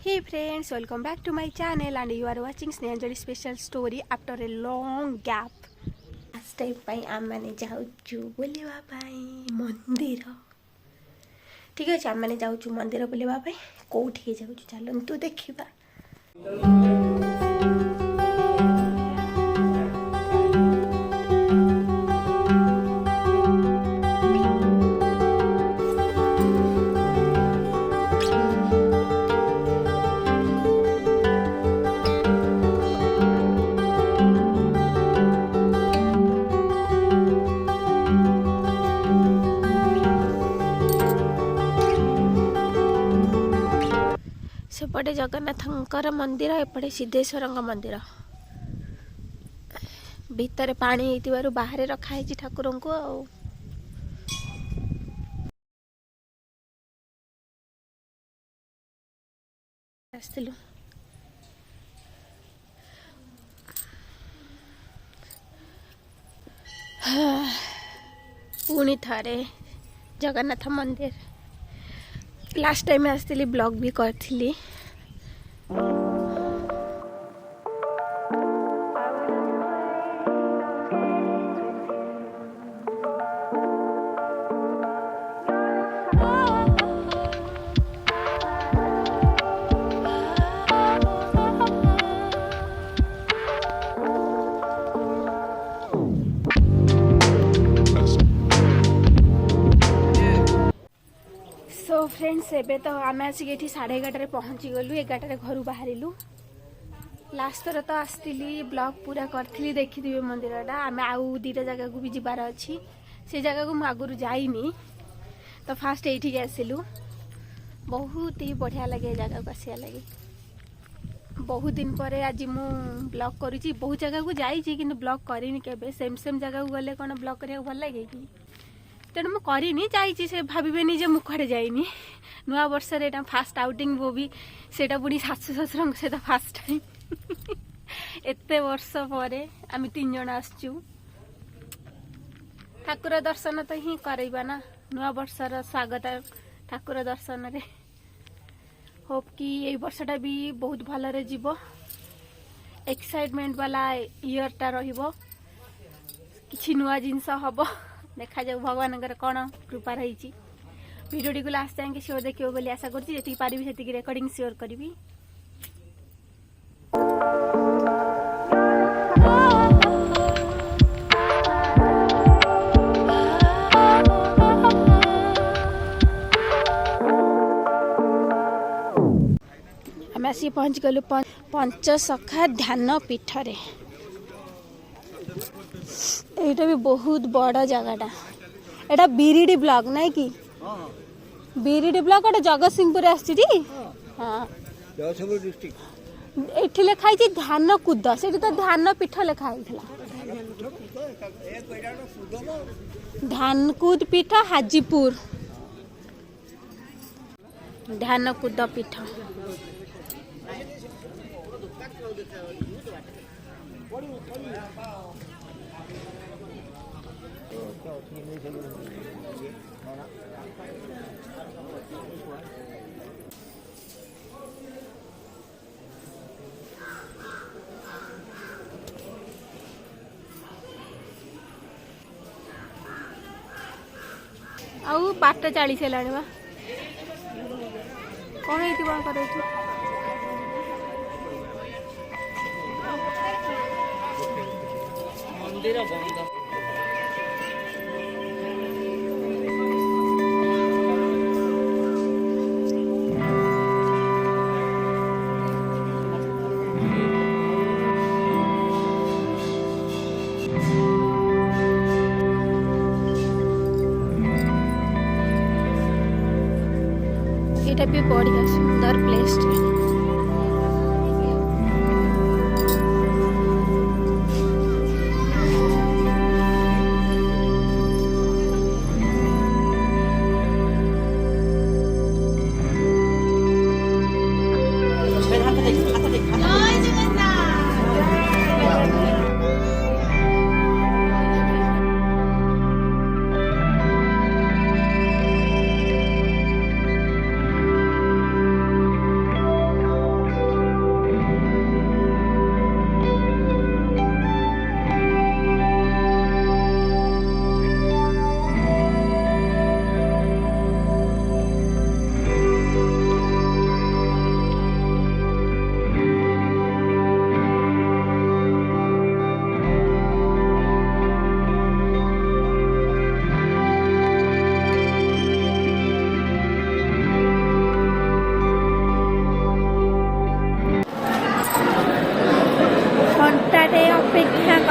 Hey friends, welcome back to my channel and you are watching Snehanjali special story after a long gap. Last time ପାଇଁ ଆମେ ଯାଉଛୁ ବୁଲିବା ପାଇଁ ମନ୍ଦିର। ଠିକ ଅଛି ଆମେ ଯାଉଛୁ ମନ୍ଦିର ବୁଲିବା ପାଇଁ। କୋଉଠିକି ଯାଉଛୁ ଚାଲନ୍ତୁ ଦେଖିବା। सेपटे जगन्नाथंकर मंदिर एपटे सिद्धेश्वर मंदिर भितर पानी होइतिबारु बाहर रखाई ठाकुर को आसलु पुणी थारे जगन्नाथ मंदिर लास्ट टाइम आसली ब्लॉग भी करथिली। सो फ्रेंड्स एबे तो आम आसिक 11:30 पहुँची गलु 11 घर बाहरिलु। लास्ट थर तो आसती ब्लॉग पूरा करी देखिथे मंदिरटा आम आउ दुटा जगह को भी जीवार अच्छी से जगह को आगुरी जाइनी तो फास्ट ये आसलु। बहुत ही बढ़िया लगे जगह को आसा लगे। बहुत दिन पर आज मु ब्लॉग करुँची बहुत जगह को जाइए कि ब्लॉग करनी केबे सेम सेम जगह को गले कौन ब्लॉग करने भल लगे कि तेणु मुझे करनी जाइए से भावेनि जे मुझे जाइनी नुआ वर्ष फास्ट आउटिंग वो भी सेटा पुणी शाशु शशुर सहित फास्ट टाइम एत वर्ष पर आम 3 जन आसचु ठाकुर दर्शन तो ही करवा ना नुआ वर्षर स्वागत ठाकुर दर्शन रे। होप कि ये वर्षटा भी बहुत भलरे जीव एक्साइटमेंट वाला इयरटा रहिबो किछि नुआ जिनस हबो देखा जाऊ भगवान कौन कृपा रही। वीडियो को लास्ट जाए सियोर देखियो बोली आशा करछि जति पारिबी सेति रेकर्डिंग शेयर करिवि। आम आसी पहुँच गलु पंचसखा ध्यान पीठरे। एटा भी बहुत बड़ा जगहटा एटा बिरिडी ब्लॉक नहीं कि बिरिडी ब्लॉक एटा जगतसिंहपुर आछि हाँ जगतसिंहपुर डिस्ट्रिक्ट एठी लिखाई छी ध्यान कुद सेठी तो ध्यान पीठ लिखाई थिला ध्यान कुद पीठ हाजीपुर ध्यान कुद पीठ। आउ 8:40 हेलाणी बा कौन हेती कौन कर मंदिर बंद एटा भी बढ़िया सुंदर प्लेस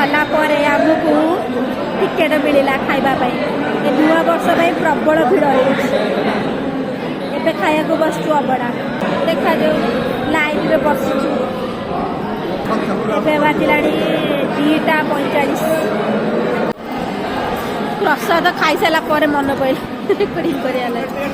कलापर आमको टिकेट मिलला खावाई नुआ वर्ष प्रबल भिड़ एबे खाया को बसचु अबड़ा देखा जो लाइन रे बसचु एबे बाजिलाड़ी 2:45 प्रसाद खाई सारा पर मन पड़े रेकर्डिंग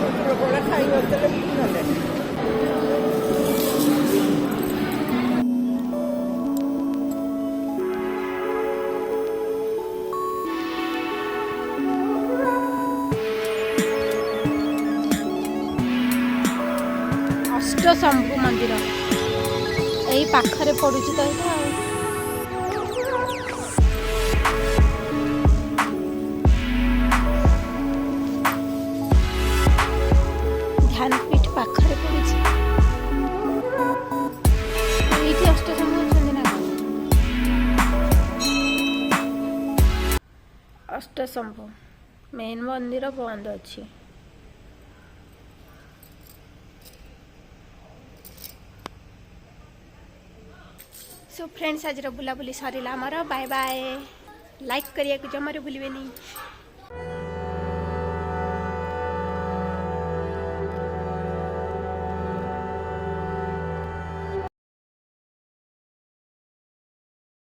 अष्टशंभु मंदिर यही पाखरे पड़ुची तो यहाँ ध्यानपीठ पाखरे पड़ुची ये अष्टशंभु अच्छा ना अष्टशंभु मेन मंदिर बंद अच्छी। सो फ्रेंड्स आज बुलाबुली सरिला आमर बाय बाय लाइक करिया को जमारे भूलिबेनी।